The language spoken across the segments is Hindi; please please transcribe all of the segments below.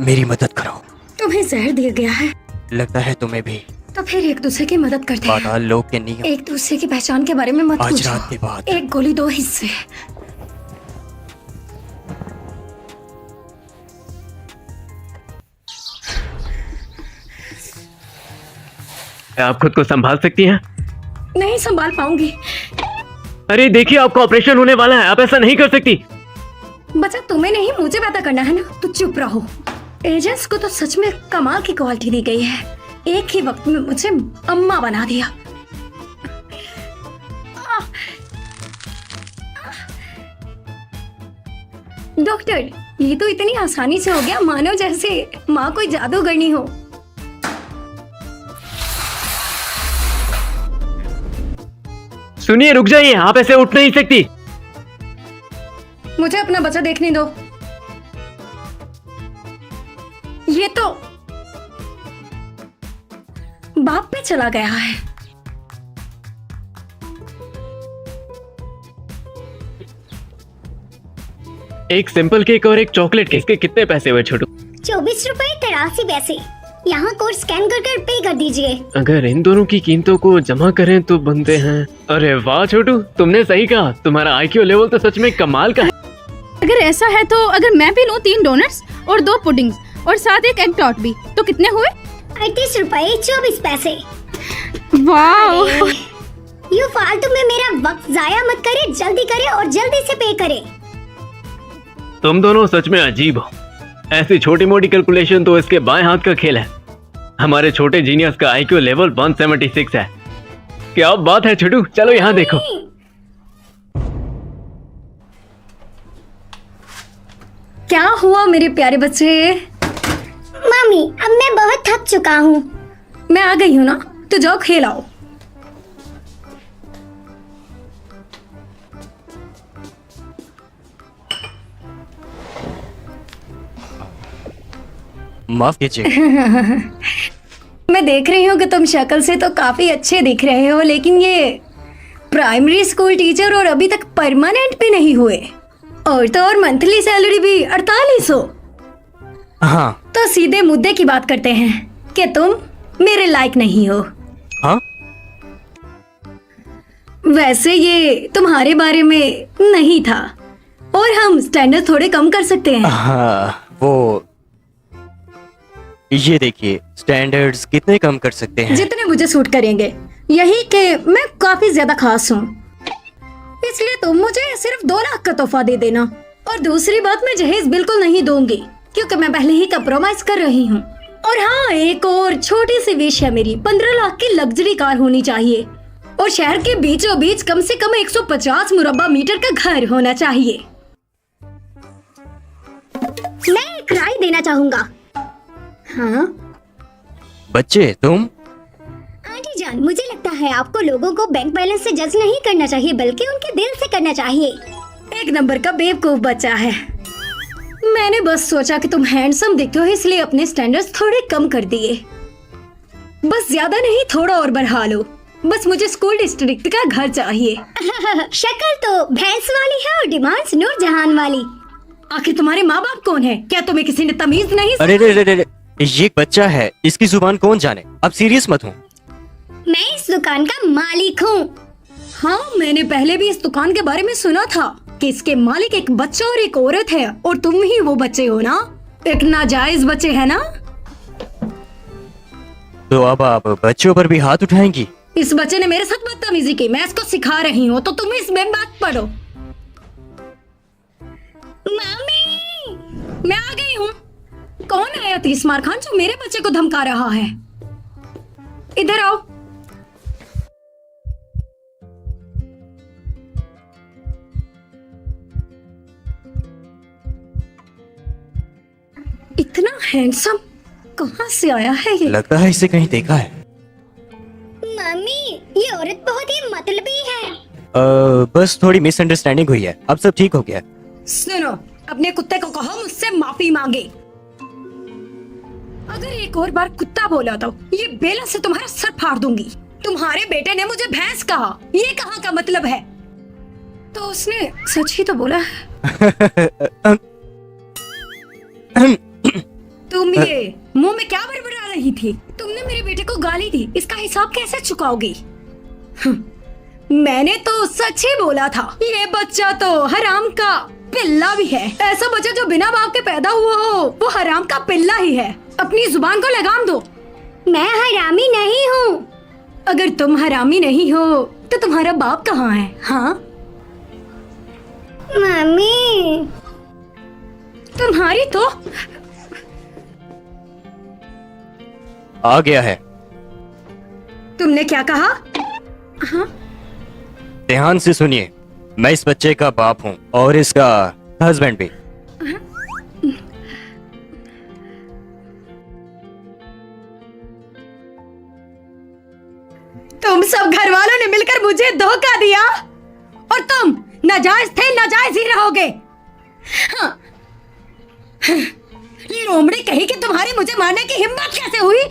मेरी मदद करो। तुम्हें जहर दिया गया है? लगता है तुम्हें भी। तो फिर एक दूसरे की मदद करते हैं। पाताल लोक के नियम। एक दूसरे की पहचान के बारे में मत आज पूछो। रात के बाद। एक गोली 2 हिस्से। आप खुद को संभाल सकती हैं? नहीं संभाल पाऊंगी। अरे देखिए, आपका ऑपरेशन होने वाला है, आप ऐसा नहीं कर सकती। बच्चा तुम्हें नहीं मुझे पैदा करना है ना, तो चुप रहो। एजेंट्स को तो सच में कमाल की क्वालिटी दी गई है। एक ही वक्त में मुझे अम्मा बना दिया। डॉक्टर, ये तो इतनी आसानी से हो गया मानो जैसे माँ कोई जादूगरनी हो। सुनिए, रुक जाइए, आप ऐसे उठ नहीं सकती। मुझे अपना बच्चा देखने दो। ये तो बाप पे चला गया है। एक सिंपल केक और एक चॉकलेट केक के कितने पैसे हुए छोटू? 24 रुपए 83 पैसे। यहाँ कोड स्कैन कर कर पे कर दीजिए। अगर इन दोनों की कीमतों को जमा करें तो बनते हैं। अरे वाह छोटू, तुमने सही कहा, तुम्हारा आईक्यू लेवल तो सच में कमाल का है। अगर ऐसा है तो अगर मैं भी लूँ 3 डोनट्स और 2 पुडिंग्स और साथ एक एग टॉट भी, तो कितने हुए? 38 रुपए 24 पैसे। वाह, यू फालतू में मेरा वक्त जाया मत करे, जल्दी करे और जल्दी से पे करे। तुम दोनों सच में अजीब हो। ऐसी छोटी मोटी कैलकुलेशन तो इसके बाएं हाथ का खेल है। हमारे छोटे जीनियस का आईक्यू लेवल 176 है। क्या बात है छोटू, चलो यहाँ देखो। क्या हुआ मेरे प्यारे बच्चे? मम्मी, अब मैं बहुत थक चुका हूँ। मैं आ गई हूँ ना, तो जाओ खेल आओ। माफ कीजिए। मैं देख रही हूँ कि तुम शक्ल से तो काफी अच्छे दिख रहे हो, लेकिन ये प्राइमरी स्कूल टीचर और अभी तक परमानेंट भी नहीं हुए, और तो और मंथली सैलरी भी 4800। हाँ। तो सीधे मुद्दे की बात करते हैं कि तुम मेरे लायक नहीं हो। हाँ? वैसे ये तुम्हारे बारे में नहीं था, और हम स्टैंडर्ड थोड़े कम कर सकते हैं। हाँ, वो ये देखिए, स्टैंडर्ड्स कितने कम कर सकते हैं? जितने मुझे सूट करेंगे। यही कि मैं काफी ज्यादा खास हूँ, इसलिए तुम मुझे सिर्फ 2 लाख का तोहफा दे देना। और दूसरी बात, मैं जहेज बिल्कुल नहीं दूंगी, क्योंकि मैं पहले ही कंप्रोमाइज कर रही हूँ। और हाँ, एक और छोटी सी विश है मेरी, 15 लाख की लग्जरी कार होनी चाहिए, और शहर के बीचों बीच कम से कम 150 मुरब्बा मीटर का घर होना चाहिए। मैं एक राय देना चाहूँगा। हाँ बच्चे, तुम? आंटी जान, मुझे लगता है आपको लोगों को बैंक बैलेंस से जज नहीं करना चाहिए, बल्कि उनके दिल से करना चाहिए। एक नंबर का बेवकूफ बच्चा है। मैंने बस सोचा कि तुम हैंडसम दिखते हो, इसलिए अपने स्टैंडर्ड्स थोड़े कम कर दिए। बस ज्यादा नहीं, थोड़ा और बढ़ा लो। बस मुझे स्कूल डिस्ट्रिक्ट का घर चाहिए। शक्ल तो भैंस वाली है और डिमांड्स नूरजहान वाली। आखिर तुम्हारे माँ बाप कौन है? क्या तुम्हें किसी ने तमीज नहीं? अरे रे रे रे, ये एक बच्चा है, इसकी जुबान कौन जाने। अब सीरियस मत हो। मैं इस दुकान का मालिक हूँ। हाँ, मैंने पहले भी इस दुकान के बारे में सुना था कि इसके मालिक एक बच्चा और एक औरत है, और तुम ही वो बच्चे हो ना? एक नाजायज बच्चे है ना? तो अब आप बच्चों पर भी हाथ उठाएंगी? इस बच्चे ने मेरे साथ बदतमीजी की, मैं इसको सिखा रही हूँ, तो तुम इसमें बात पढ़ो। मम्मी, मैं आ गई हूँ। कौन है तीसमार खान जो मेरे बच्चे को धमका रहा है? इधर आओ। इतना हैंडसम कहाँ से आया है ये? लगता है इसे कहीं देखा है। मम्मी, ये औरत बहुत ही मतलबी है। बस थोड़ी मिसअंडरस्टैंडिंग हुई है, अब सब ठीक हो गया। सुनो, अपने कुत्ते को कहो मुझसे माफी मांगे। अगर एक और बार कुत्ता बोला तो ये बेला से तुम्हारा सर फाड़ दूंगी। तुम्हारे बेटे ने मुझे भैंस कहा, ये कहाँ का मतलब है? तो उसने सच ही तो बोला है। हिसाब कैसे चुकाओगी? मैंने तो सच ही बोला था। ये बच्चा तो हराम का पिल्ला भी है। ऐसा बच्चा जो बिना बाप के पैदा हुआ हो वो हराम का पिल्ला ही है। अपनी जुबान को लगाम दो। मैं हरामी नहीं हूँ। अगर तुम हरामी नहीं हो तो तुम्हारा बाप कहाँ है? हाँ, मम्मी, तुम्हारी तो आ गया है। तुमने क्या कहा? हाँ, ध्यान से सुनिए, मैं इस बच्चे का बाप हूँ और इसका हस्बैंड भी। तुम सब घर वालों ने मिलकर मुझे धोखा दिया और तुम नाजायज थे, नाजायज ही रहोगे। हाँ। लोमड़ी कही कि तुम्हारी मुझे मारने की हिम्मत कैसे हुई?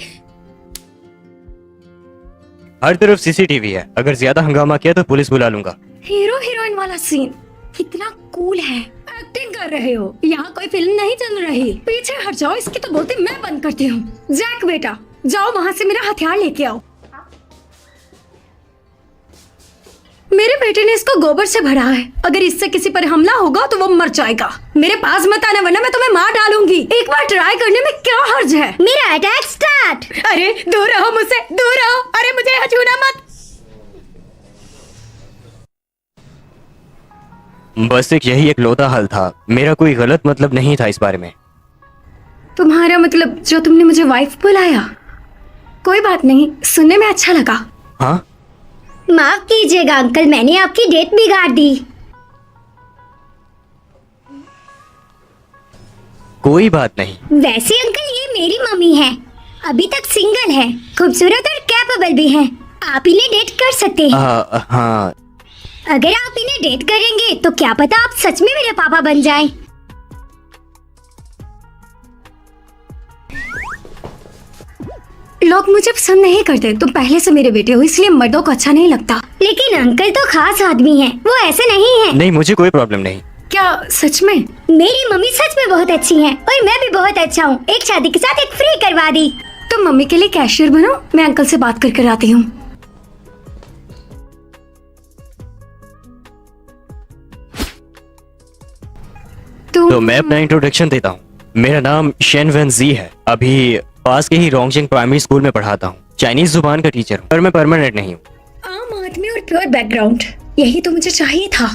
हर तरफ सीसीटीवी है, अगर ज्यादा हंगामा किया तो पुलिस बुला लूंगा। हीरो हीरोइन वाला सीन कितना कूल है। एक्टिंग कर रहे हो, यहाँ कोई फिल्म नहीं चल रही। पीछे हट जाओ, इसकी तो बोलती मैं बंद करती हूँ। जैक बेटा, जाओ वहाँ से मेरा हथियार लेके आओ। मेरे बेटे ने इसको गोबर से भरा है। अगर इससे किसी पर हमला होगा तो वो मर जाएगा। मेरे पास मत आना वरना मैं तुम्हें मार डालूंगी। एक बार ट्राई करने में क्या हर्ज है? मेरा अटैक स्टार्ट। अरे दूर रहो मुझसे, दूर रहो। अरे मुझे यहाँ छूना मत। बस एक यही एक लौता हल था, मेरा कोई गलत मतलब नहीं था इस बारे में। तुम्हारा मतलब जो तुमने मुझे वाइफ बुलाया? कोई बात नहीं, सुनने में अच्छा लगा। हाँ, माफ कीजिएगा अंकल, मैंने आपकी डेट बिगाड़ दी। कोई बात नहीं। वैसे अंकल ये मेरी मम्मी है, अभी तक सिंगल है, खूबसूरत और कैपेबल भी है। आप इन्हें डेट कर सकते हैं। हाँ, अगर आप इन्हें डेट करेंगे तो क्या पता आप सच में मेरे पापा बन जाएं। लोग मुझे पसंद नहीं करते। तुम पहले से मेरे बेटे हो, इसलिए मर्दों को अच्छा नहीं लगता। लेकिन अंकल तो खास आदमी हैं, वो ऐसे नहीं हैं। नहीं, मुझे कोई प्रॉब्लम नहीं। क्या सच में? मेरी मम्मी सच में बहुत अच्छी हैं और मैं भी बहुत अच्छा हूँ। एक शादी के साथ एक फ्री करवा दी। तुम मम्मी के लिए कैशियर बनो, मैं अंकल से बात कर आती हूँ। तो मैं अपना इंट्रोडक्शन देता हूँ। मेरा नाम शेन वेन जी है। अभी पास के ही रोंगजिंग प्राइमरी स्कूल में पढ़ाता हूँ। चाइनीज जुबान का टीचर हूँ, पर मैं परमानेंट नहीं हूँ। आम आदमी और प्योर बैकग्राउंड, यही तो मुझे चाहिए था।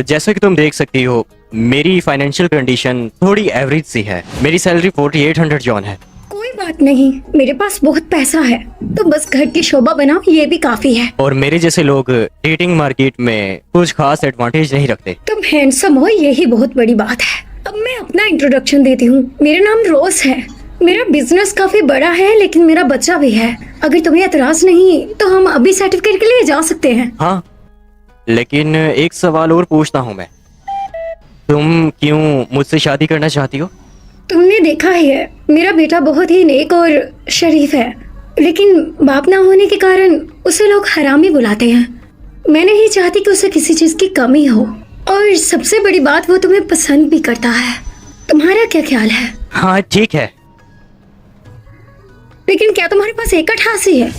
जैसा कि तुम देख सकती हो, मेरी फाइनेंशियल कंडीशन थोड़ी एवरेज सी है। मेरी सैलरी 4800 जॉन है। कोई बात नहीं, मेरे पास बहुत पैसा है। तो बस घर की शोभा बनाओ, ये भी काफी है। और मेरे जैसे लोग डेटिंग मार्केट में कुछ खास एडवांटेज नहीं रखते। तुम हैंडसम हो, यही बहुत बड़ी बात है। अब मैं अपना इंट्रोडक्शन देती हूँ। मेरा नाम रोज है। मेरा बिजनेस काफी बड़ा है, लेकिन मेरा बच्चा भी है। अगर तुम्हें एतराज नहीं तो हम अभी सर्टिफिकेट के लिए जा सकते हैं। हाँ, लेकिन एक सवाल और पूछता हूँ मैं, तुम क्यों मुझसे शादी करना चाहती हो? तुमने देखा ही है, मेरा बेटा बहुत ही नेक और शरीफ है, लेकिन बाप ना होने के कारण उसे लोग हरामी बुलाते हैं। मैं नहीं चाहती कि उसे किसी चीज की कमी हो, और सबसे बड़ी बात, वो तुम्हें पसंद भी करता है। तुम्हारा क्या ख्याल है? हाँ ठीक है। लेकिन क्या तुम्हारे पास एक अठासी है?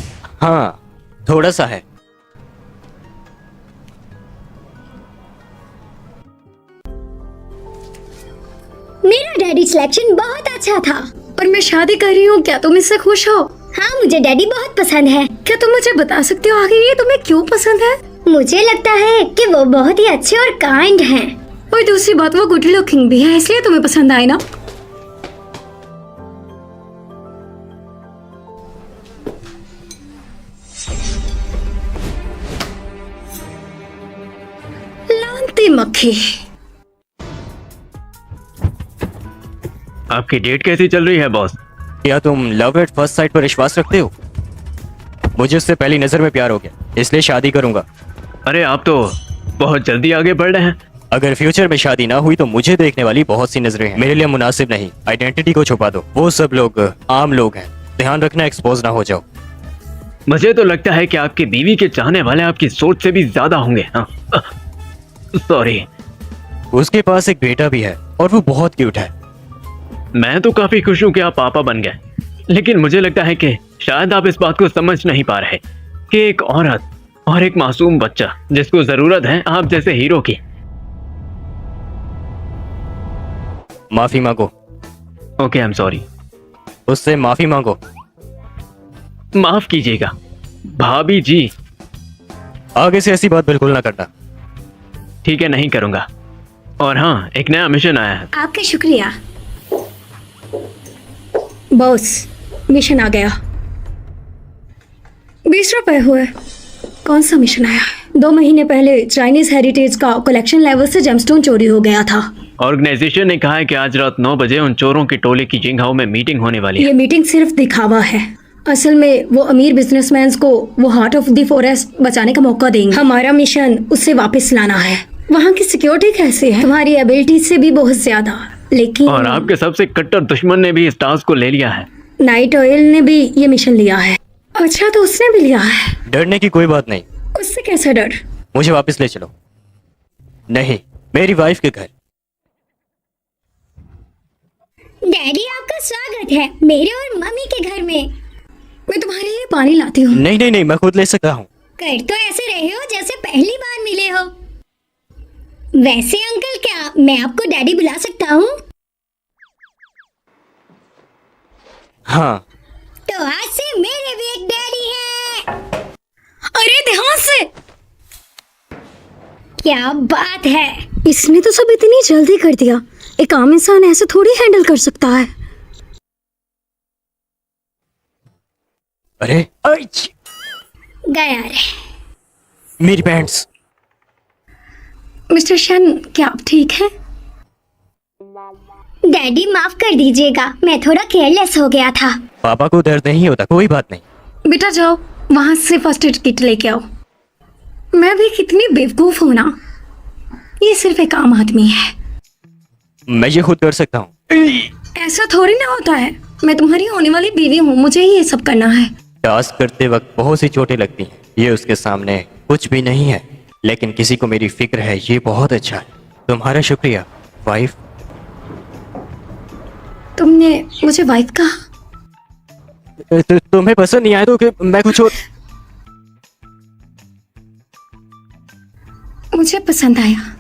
हाँ, थोड़ा सा है। मेरा डैडी सिलेक्शन बहुत अच्छा था। और मैं शादी कर रही हूँ, क्या तुम इससे खुश हो? हाँ, मुझे डैडी बहुत पसंद है। क्या तुम मुझे बता सकते हो आगे ये तुम्हें क्यों पसंद है? मुझे लगता है कि वो बहुत ही अच्छे और काइंड हैं। और दूसरी बात, वो गुड लुकिंग भी है, इसलिए तुम्हें पसंद आए ना। लानती मक्खी। आपकी डेट कैसी चल रही है बॉस? क्या तुम लव एट फर्स्ट साइट पर विश्वास रखते हो? मुझे उससे पहली नजर में प्यार हो गया, इसलिए शादी करूंगा। अरे आप तो बहुत जल्दी आगे बढ़ रहे हैं। अगर फ्यूचर में शादी ना हुई तो मुझे देखने वाली बहुत सी नजरें हैं, मेरे लिए मुनासिब नहीं। आइडेंटिटी को छुपा दो, वो सब लोग आम लोग हैं, ध्यान रखना एक्सपोज ना हो जाओ। मुझे तो लगता है कि आपकी बीवी के चाहने वाले आपकी सोच से भी ज्यादा होंगे। सॉरी। उसके पास एक बेटा भी है और वो बहुत क्यूट है। मैं तो काफी खुश हूँ कि आप पापा बन गए, लेकिन मुझे लगता है कि शायद आप इस बात को समझ नहीं पा रहे कि एक औरत और एक मासूम बच्चा जिसको जरूरत है आप जैसे हीरो की। माफी मांगो, ओके, आई एम सॉरी। उससे माफी मांगो। माफ कीजिएगा भाभी जी। आगे से ऐसी बात बिल्कुल ना करना। ठीक है, नहीं करूंगा। और हाँ, एक नया मिशन आया है। आपका शुक्रिया बॉस। मिशन आ गया। 20 रुपए हुए। कौन सा मिशन आया? 2 महीने पहले चाइनीज हेरिटेज का कलेक्शन लेवल से जेमस्टोन चोरी हो गया था। ऑर्गेनाइजेशन ने कहा है कि आज रात 9 बजे उन चोरों की टोली की जिंगहाओ में मीटिंग होने वाली है। ये मीटिंग सिर्फ दिखावा है। असल में वो अमीर बिजनेसमैन को वो हार्ट ऑफ द फॉरेस्ट बचाने का मौका देंगे। हमारा मिशन उससे वापस लाना है। वहाँ की सिक्योरिटी कैसी है? तुम्हारी एबिलिटी से भी बहुत ज्यादा। लेकिन और आपके सबसे कट्टर दुश्मन ने भी इस टास्क को ले लिया है। नाइट ऑयल ने भी ये मिशन लिया है। अच्छा, तो उसने भी लिया है। डरने की कोई बात नहीं। उससे कैसा डर? मुझे वापस ले चलो। नहीं, मेरी वाइफ के घर। डैडी, आपका स्वागत है मेरे और मम्मी के घर में। मैं तुम्हारे लिए पानी लाती हूँ। नहीं नहीं नहीं, मैं खुद ले सकता हूँ। कर तो ऐसे रहे हो जैसे पहली बार मिले हो। वैसे अंकल, क्या मैं आपको डैडी बुला सकता हूँ? हाँ। तो आज से मेरे भी एक डैडी है। अरे ध्यान से। क्या बात है। इसने तो सब इतनी जल्दी कर दिया। एक आम इंसान ऐसे थोड़ी हैंडल कर सकता है। अरे आइच! गया रे। मेरी पैंट्स। मिस्टर शन, क्या आप ठीक हैं? डैडी, माफ कर दीजिएगा, मैं थोड़ा केयरलेस हो गया था। पापा को दर्द नहीं होता, कोई बात नहीं। बेटा जाओ, वहां से फर्स्ट एड किट लेके आओ। मैं भी कितनी बेवकूफ हूं ना। ये सिर्फ एक आम आदमी है। मैं ये खुद कर सकता हूँ। ऐसा थोड़ी ना होता है। मैं तुम्हारी होने वाली बीवी हूँ, मुझे ही ये सब करना है। टास्क करते वक्त बहुत सी चोटें लगती हैं। ये उसके सामने कुछ भी नहीं है, लेकिन किसी को मेरी फिक्र है, ये बहुत अच्छा है। तुम्हारा शुक्रिया वाइफ। तुमने मुझे वाइफ कहा? तुम्हें पसंद नहीं आया तो कि मैं कुछ और। मुझे पसंद आया।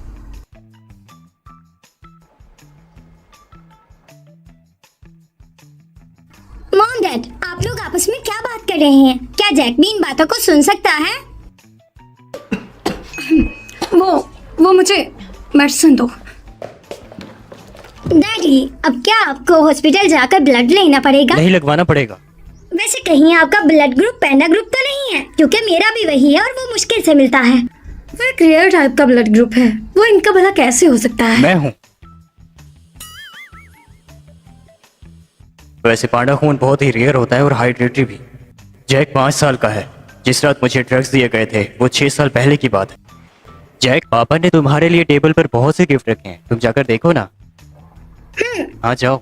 मॉम, डैड, आप लोग आपस में क्या बात कर रहे हैं? क्या जैक भी इन बातों को सुन सकता है? वो मुझे मेडिसिन दो। डैडी, अब क्या आपको हॉस्पिटल जाकर ब्लड लेना पड़ेगा? नहीं, लगवाना पड़ेगा। वैसे कहीं आपका ब्लड ग्रुप पैंडा ग्रुप तो नहीं है? क्योंकि मेरा भी वही है और वो मुश्किल से मिलता है। वो एक रेयर टाइप का ब्लड ग्रुप है। वो इनका भला कैसे हो सकता है? मैं हूँ। वैसे पांडा खून बहुत ही रेयर होता है और हाइड्रेटरी भी। जैक 5 साल का है। जिस रात मुझे ड्रग्स दिए गए थे वो 6 साल पहले की बात है। जैक, पापा ने तुम्हारे लिए टेबल पर बहुत से गिफ्ट रखे हैं, तुम जाकर देखो ना। हाँ जाओ।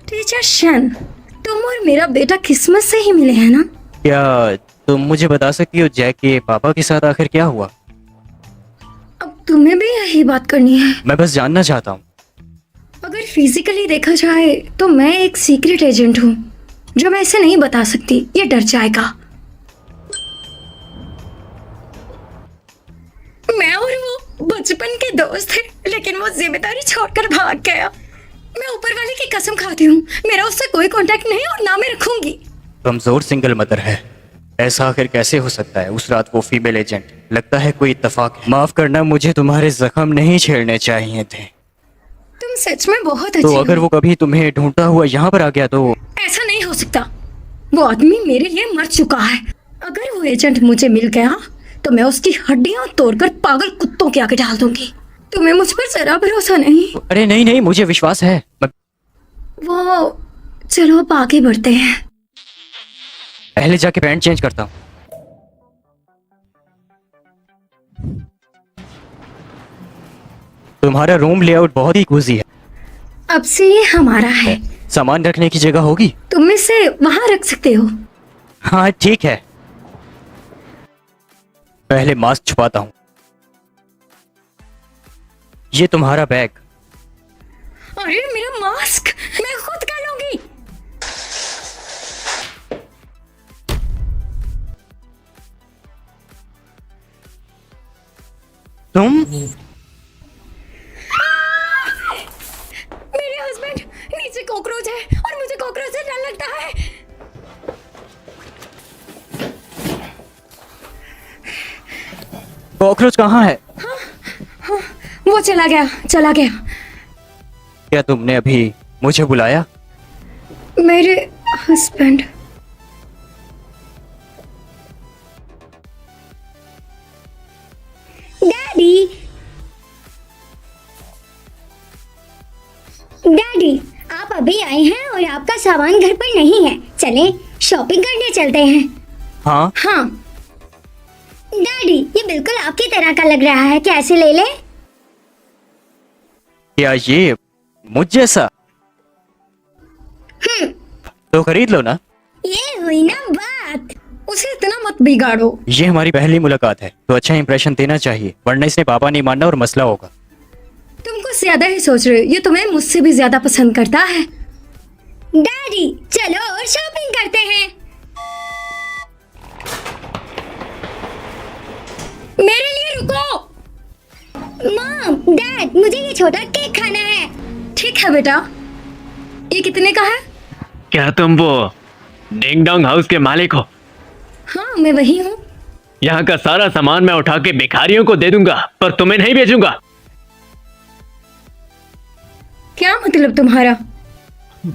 टीचर शन, तुम और मेरा बेटा किस्मत से ही मिले हैं ना? क्या तुम मुझे बता सकती हो जैक के पापा के साथ आखिर क्या हुआ? अब तुम्हें भी यही बात करनी है? मैं बस जानना चाहता हूँ। अगर फिजिकली देखा जाए तो मैं एक सीक्रेट एजेंट हूँ जो मैं इसे नहीं बता सकती, ये डर जाएगा। मैं और वो बचपन के दोस्त थे, लेकिन वो जिम्मेदारी छोड़कर भाग गया। मैं ऊपर वाले की कसम खाती हूँ, मेरा उससे कोई कांटेक्ट नहीं और ना मैं रखूंगी। कमजोर सिंगल मदर है, ऐसा आखिर कैसे हो सकता है? उस रात वो फीमेल एजेंट, लगता है कोई इत्तेफाक है। माफ करना, मुझे तुम्हारे जख्म नहीं छेड़ने चाहिए थे। तुम सच में बहुत अच्छे तो हो। अगर वो कभी तुम्हें ढूंढता हुआ यहाँ पर आ गया तो? ऐसा नहीं हो सकता। वो आदमी मेरे लिए मर चुका है। अगर वो एजेंट मुझे मिल गया तो मैं उसकी हड्डियां तोड़कर पागल कुत्तों के आगे डाल दूंगी। तुम्हें मुझ पर जरा भरोसा नहीं? अरे नहीं नहीं, मुझे विश्वास है। वो चलो अब आगे बढ़ते हैं। पहले जाके पैंट चेंज करता हूँ। तुम्हारा रूम लेआउट बहुत ही कोजी है। अब से ये हमारा है। सामान रखने की जगह होगी? तुम इसे वहां रख सकते हो। हाँ ठीक है। पहले मास्क छुपाता हूँ। ये तुम्हारा बैग। अरे मेरा मास्क मैं खुद कर लूंगी। तुम? मेरे हस्बैंड, नीचे कॉकरोच है और मुझे कॉकरोच से डर लगता है। कॉकरोच कहाँ है? वो चला गया, चला गया। क्या तुमने अभी मुझे बुलाया? मेरे हस्बैंड। डैडी, डैडी, आप अभी आए हैं और आपका सामान घर पर नहीं है। चलें, शॉपिंग करने चलते हैं। हाँ, हाँ, डैडी, ये बिल्कुल आपकी तरह का लग रहा है, कैसे ले ले? क्या ये मुझ जैसा? तो खरीद लो ना। ये हुई ना बात। उसे इतना मत बिगाड़ो। ये हमारी पहली मुलाकात है तो अच्छा इंप्रेशन देना चाहिए, वरना इसने पापा नहीं मानना और मसला होगा। तुम कुछ ज्यादा ही सोच रहे हो, ये तुम्हें मुझसे भी ज्यादा पसंद करता है। डैडी, चलो और शॉपिंग करते हैं। मेरे लिए रुको। मॉम, डैड, मुझे ये छोटा केक खाना है। ठीक है बेटा, ये कितने का है? क्या तुम वो डिंग डोंग हाउस के मालिक हो? हाँ, मैं वही हूँ। यहाँ का सारा सामान मैं उठा के भिखारियों को दे दूंगा, पर तुम्हें नहीं बेचूंगा। क्या मतलब तुम्हारा?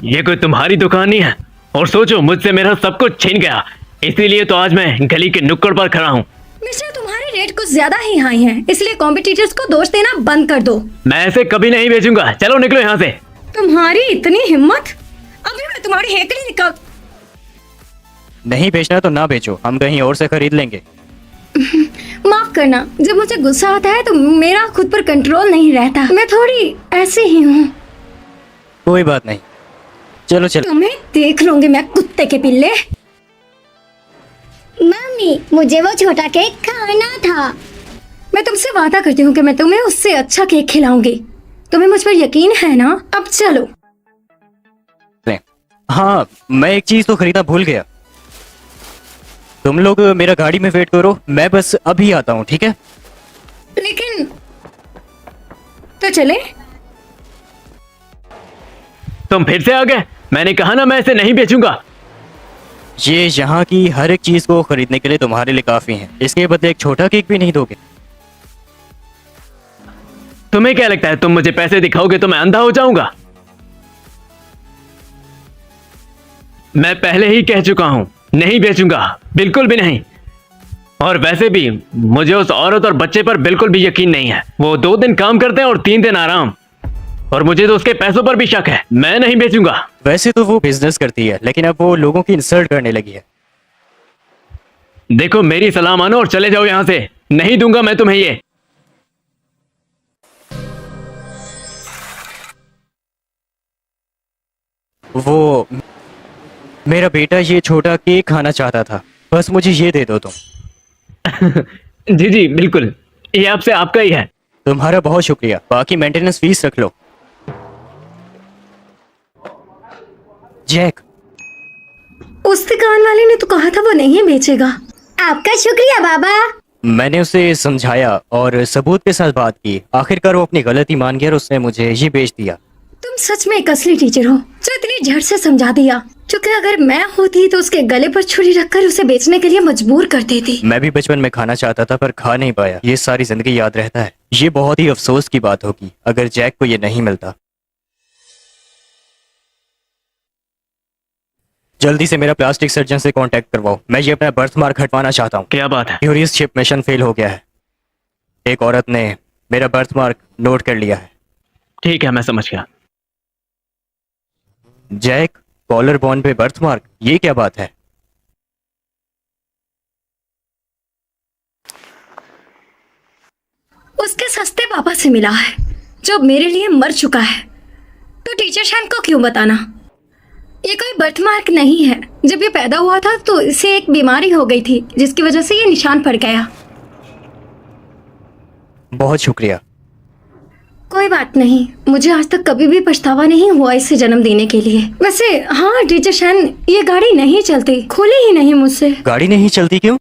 ये कोई तुम्हारी दुकान नहीं है। और सोचो, मुझसे मेरा सब कुछ छीन गया, इसीलिए तो आज मैं गली के नुक्कड़ पर खड़ा हूँ। मिस्टर, तुम्हारे रेट कुछ ज्यादा ही हाई हैं, इसलिए कॉम्पिटिटर्स को दोष देना बंद कर दो। मैं ऐसे कभी नहीं बेचूंगा। चलो निकलो यहाँ से। तुम्हारी इतनी हिम्मत, अभी मैं तुम्हारी हेकड़ी निकाल। नहीं बेचना तो ना बेचो, हम कहीं और से खरीद लेंगे। माफ करना, जब मुझे गुस्सा आता है तो मेरा खुद पर कंट्रोल नहीं रहता। मैं थोड़ी ऐसे ही हूँ। कोई बात नहीं, चलो चलो। तुम्हें देख लूंगी मैं, कुत्ते के पिल्ले। मम्मी, मुझे वो छोटा केक खाना था। मैं तुमसे वादा करती हूँ कि मैं तुम्हें उससे अच्छा केक खिलाऊंगी। तुम्हें मुझ पर यकीन है ना? अब चलो। हाँ, मैं एक चीज तो खरीदना भूल गया। तुम लोग मेरा गाड़ी में वेट करो, मैं बस अभी आता हूँ, ठीक है? लेकिन तो चले। तुम फिर से आ गए। मैंने कहा ना, मैं इसे नहीं बेचूंगा। ये यहाँ की हर एक चीज को खरीदने के लिए तुम्हारे लिए काफी है, इसके बदले एक छोटा केक भी नहीं दोगे? तुम्हें क्या लगता है, तुम मुझे पैसे दिखाओगे तो मैं अंधा हो जाऊंगा? मैं पहले ही कह चुका हूं, नहीं बेचूंगा, बिल्कुल भी नहीं। और वैसे भी मुझे उस औरत और बच्चे पर बिल्कुल भी यकीन नहीं है। वो 2 दिन काम करते हैं और 3 दिन आराम। और मुझे तो उसके पैसों पर भी शक है। मैं नहीं बेचूंगा। वैसे तो वो बिजनेस करती है, लेकिन अब वो लोगों की इंसल्ट करने लगी है। देखो, मेरी सलाह मानो और चले जाओ यहां से। नहीं दूंगा मैं तुम्हें ये। वो मेरा बेटा ये छोटा केक खाना चाहता था, बस मुझे ये दे दो तुम। जी जी बिल्कुल, ये आपसे आपका ही है। तुम्हारा बहुत शुक्रिया, बाकी मेंटेनेंस फीस रख लो। जैक, उस दुकान वाले ने तो कहा था वो नहीं बेचेगा। आपका शुक्रिया बाबा। मैंने उसे समझाया और सबूत के साथ बात की। आखिरकार वो अपनी गलती मान गया और उसने मुझे ये बेच दिया। तुम सच में एक असली टीचर हो जो इतनी झट से समझा दिया, क्योंकि अगर मैं होती तो उसके गले पर छुरी रखकर उसे बेचने के लिए मजबूर कर देती। मैं भी बचपन में खाना चाहता था पर खा नहीं पाया। ये सारी जिंदगी याद रहता है। ये बहुत ही अफसोस की बात होगी अगर जैक को ये नहीं मिलता। जल्दी से मेरा प्लास्टिक सर्जन से कांटेक्ट करवाओ, मैं ये अपना बर्थ मार्क हटवाना चाहता हूँ। क्या बात है? क्यूरियस शिप मिशन फेल हो गया है। एक औरत ने मेरा बर्थ मार्क नोट कर लिया है। ठीक है, मैं समझ गया। जैक, कॉलर बोन पे बर्थ मार्क, ये क्या बात है? उसके सस्ते पापा से मिला है जो मेरे लिए मर चुका है, तो टीचर शान को क्यों बताना? ये कोई बर्थ मार्क नहीं है। जब ये पैदा हुआ था तो इसे एक बीमारी हो गई थी जिसकी वजह से ये निशान पड़ गया। बहुत शुक्रिया। कोई बात नहीं, मुझे आज तक कभी भी पछतावा नहीं हुआ इसे जन्म देने के लिए। वैसे हाँ टीचर शान, ये गाड़ी नहीं चलती, खुली ही नहीं मुझसे। गाड़ी नहीं चलती क्यों?